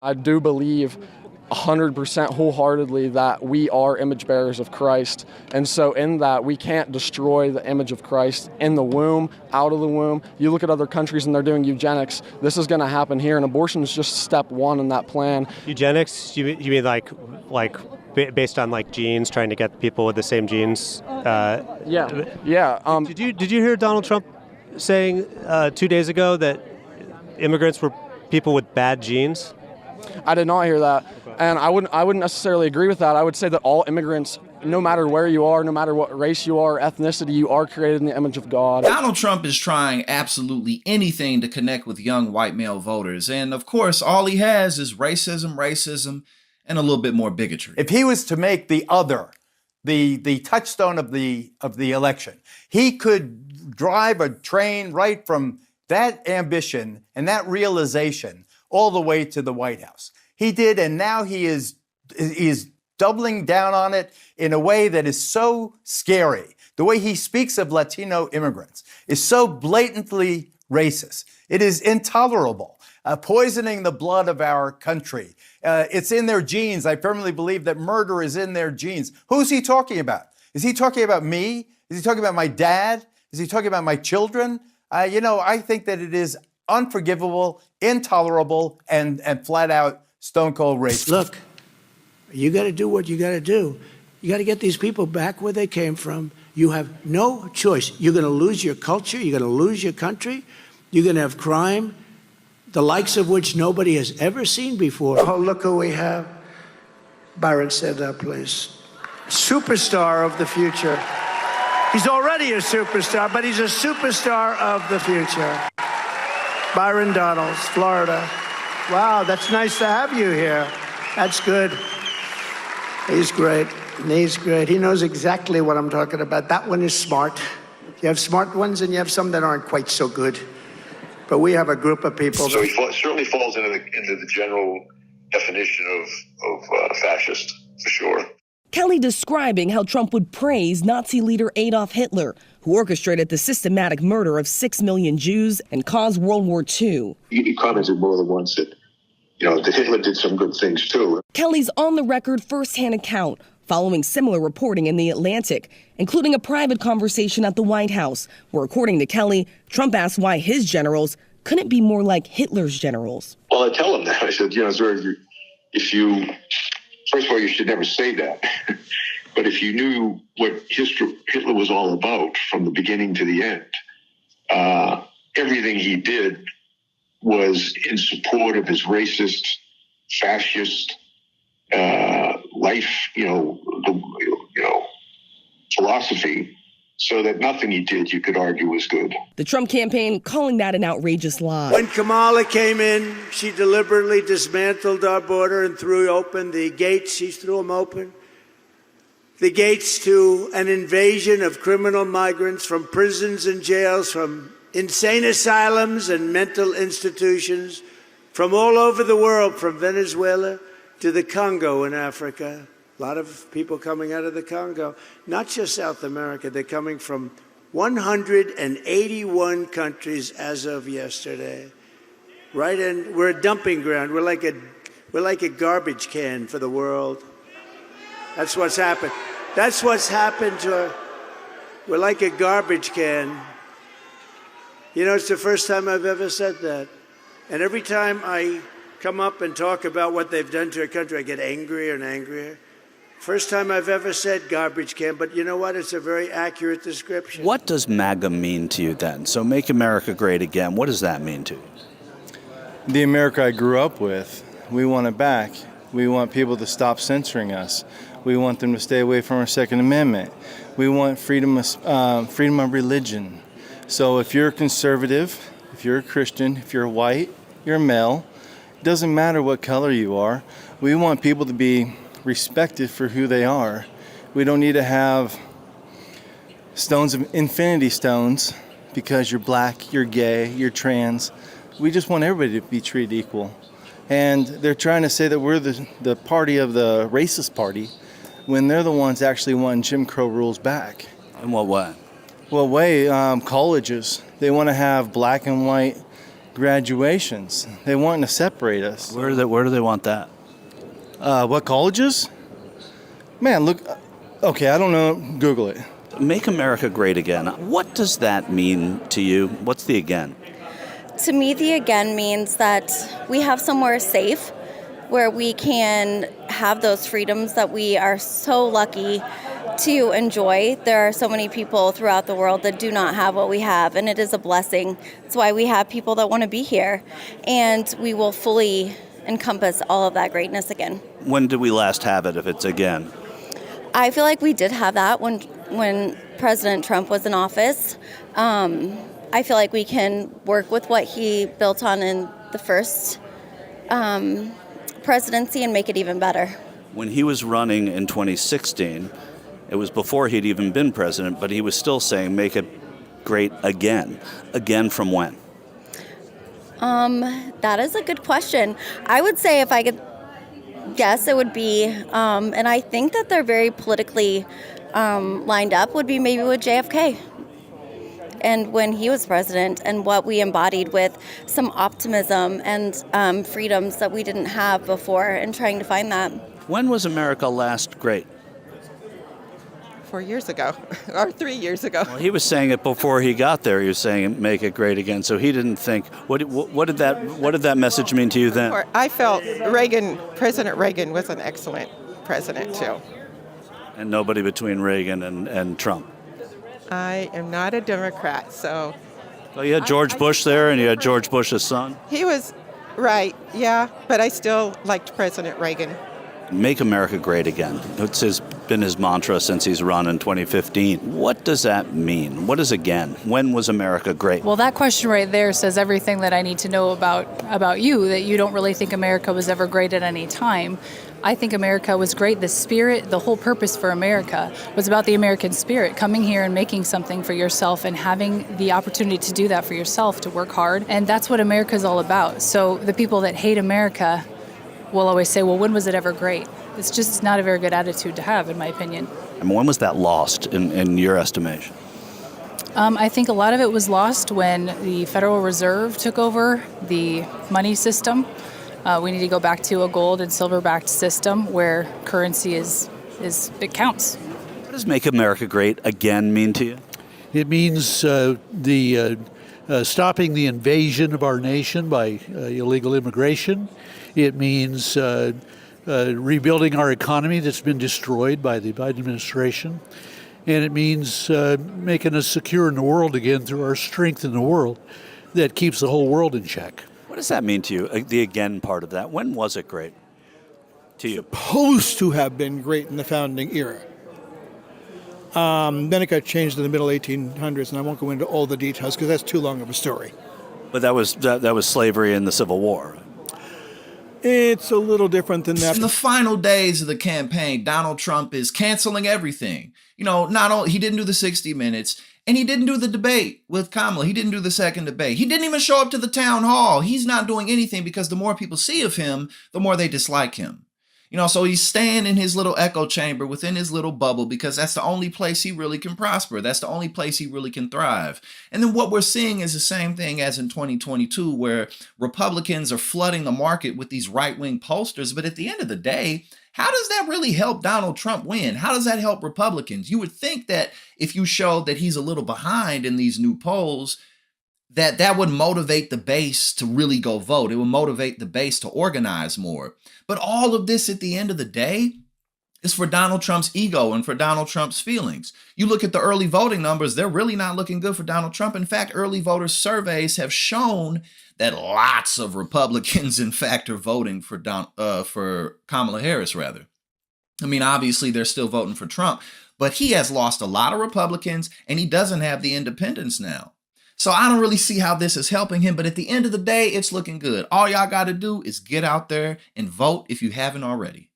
I do believe 100% wholeheartedly that we are image bearers of Christ. And so in that, we can't destroy the image of Christ in the womb, out of the womb. You look at other countries and they're doing eugenics. This is going to happen here, and abortion is just step one in that plan. Eugenics? You mean like based on like genes, trying to get people with the same genes? Yeah. Did you hear Donald Trump saying 2 days ago that immigrants were people with bad genes? I did not hear that. Okay. And I wouldn't necessarily agree with that. I would say that all immigrants, no matter where you are, no matter what race you are, ethnicity, you are created in the image of God. Donald Trump is trying absolutely anything to connect with young white male voters. And of course, all he has is racism, and a little bit more bigotry. If he was to make the other the touchstone of the election, he could drive a train right from that ambition and that realization all the way to the White House. He did, and now he is doubling down on it in a way that is so scary. The way he speaks of Latino immigrants is so blatantly racist. It is intolerable, poisoning the blood of our country. It's in their genes. I firmly believe that murder is in their genes. Who's he talking about? Is he talking about me? Is he talking about my dad? Is he talking about my children? I think that it is unforgivable, intolerable, and flat out stone cold racist. Look, you got to do what you got to do. You got to get these people back where they came from. You have no choice. You're going to lose your culture. You're going to lose your country. You're going to have crime, the likes of which nobody has ever seen before. Oh, look who we have. Byron said that, please. Superstar of the future. He's already a superstar, but he's a superstar of the future. Byron Donalds, Florida. Wow, that's nice to have you here. That's good. He's great. He's great. He knows exactly what I'm talking about. That one is smart. You have smart ones and you have some that aren't quite so good. But we have a group of people. So he certainly falls into the general definition of fascist, for sure. Kelly describing how Trump would praise Nazi leader Adolf Hitler, who orchestrated the systematic murder of 6 million Jews and caused World War II. He commented more than once that, that Hitler did some good things too. Kelly's on-the-record first-hand account following similar reporting in The Atlantic, including a private conversation at the White House, where, according to Kelly, Trump asked why his generals couldn't be more like Hitler's generals. Well, I tell him that. I said, sir, first of all, you should never say that. But if you knew what Hitler was all about from the beginning to the end, everything he did was in support of his racist, fascist life, philosophy, so that nothing he did you could argue was good. The Trump campaign calling that an outrageous lie. When Kamala came in, she deliberately dismantled our border and threw open the gates. She threw them open. The gates to an invasion of criminal migrants from prisons and jails, from insane asylums and mental institutions, from all over the world, from Venezuela to the Congo in Africa. A lot of people coming out of the Congo, not just South America. They're coming from 181 countries as of yesterday. Right in, we're a dumping ground. We're like a garbage can for the world. That's what's happened. That's what's happened to. We're like a garbage can. It's the first time I've ever said that. And every time I come up and talk about what they've done to our country, I get angrier and angrier. First time I've ever said garbage can, but you know what? It's a very accurate description. What does MAGA mean to you then? So Make America Great Again, what does that mean to you? The America I grew up with, we want it back. We want people to stop censoring us. We want them to stay away from our Second Amendment. We want freedom of religion. So if you're conservative, if you're a Christian, if you're white, you're a male, it doesn't matter what color you are. We want people to be respected for who they are. We don't need to have stones of infinity stones because you're black, you're gay, you're trans. We just want everybody to be treated equal. And they're trying to say that we're the party of the racist party when they're the ones actually wanting Jim Crow rules back. In what way? Colleges. They want to have black and white graduations. They want to separate us. Where do they want that? What colleges? Man, look. Okay, I don't know. Google it. Make America great again. What does that mean to you? What's the again? To me, the again means that we have somewhere safe where we can have those freedoms that we are so lucky to enjoy. There are so many people throughout the world that do not have what we have, and it is a blessing. That's why we have people that want to be here, and we will fully encompass all of that greatness again. When did we last have it, if it's again? I feel like we did have that when President Trump was in office. I feel like we can work with what he built on in the first presidency and make it even better. When he was running in 2016, it was before he'd even been president, but he was still saying, make it great again. Again from when? That is a good question. I would say if I could guess, it would be, and I think that they're very politically lined up, would be maybe with JFK. And when he was president, and what we embodied with some optimism and freedoms that we didn't have before, and trying to find that. When was America last great? 4 years ago, or 3 years ago. Well, he was saying it before he got there. He was saying make it great again. So he didn't think. What did that message mean to you then? I felt President Reagan was an excellent president too. And nobody between Reagan and Trump. I am not a Democrat, so. Well, you had George Bush there, and you had George Bush's son. He was right, yeah, but I still liked President Reagan. Make America great again. It's been his mantra since he's run in 2015. What does that mean? What is again? When was America great? Well, that question right there says everything that I need to know about you, that you don't really think America was ever great at any time. I think America was great. The spirit, the whole purpose for America was about the American spirit, coming here and making something for yourself and having the opportunity to do that for yourself, to work hard. And that's what America is all about. So the people that hate America will always say, well, when was it ever great? It's just not a very good attitude to have, in my opinion. And when was that lost in your estimation? I think a lot of it was lost when the Federal Reserve took over the money system. We need to go back to a gold and silver-backed system where currency is it counts. What does make America great again mean to you? It means stopping the invasion of our nation by illegal immigration. It means rebuilding our economy that's been destroyed by the Biden administration. And it means making us secure in the world again through our strength in the world that keeps the whole world in check. What does that mean to you, the again part of that? When was it great to you? Supposed to have been great in the founding era. Then it got changed in the middle 1800s, and I won't go into all the details because that's too long of a story. But that was slavery and the Civil War. It's a little different than that. In the final days of the campaign, Donald Trump is canceling everything. You know, not only he didn't do the 60 Minutes, and he didn't do the debate with Kamala. He didn't do the second debate. He didn't even show up to the town hall. He's not doing anything because the more people see of him, the more they dislike him. You know, so he's staying in his little echo chamber within his little bubble because that's the only place he really can prosper. That's the only place he really can thrive. And then what we're seeing is the same thing as in 2022, where Republicans are flooding the market with these right-wing posters. But at the end of the day, how does that really help Donald Trump win? How does that help Republicans? You would think that if you showed that he's a little behind in these new polls, that would motivate the base to really go vote. It would motivate the base to organize more. But all of this at the end of the day is for Donald Trump's ego and for Donald Trump's feelings. You look at the early voting numbers, they're really not looking good for Donald Trump. In fact, early voter surveys have shown that lots of Republicans, in fact, are voting for Kamala Harris, rather. I mean, obviously, they're still voting for Trump, but he has lost a lot of Republicans and he doesn't have the independents now. So I don't really see how this is helping him. But at the end of the day, it's looking good. All y'all got to do is get out there and vote if you haven't already.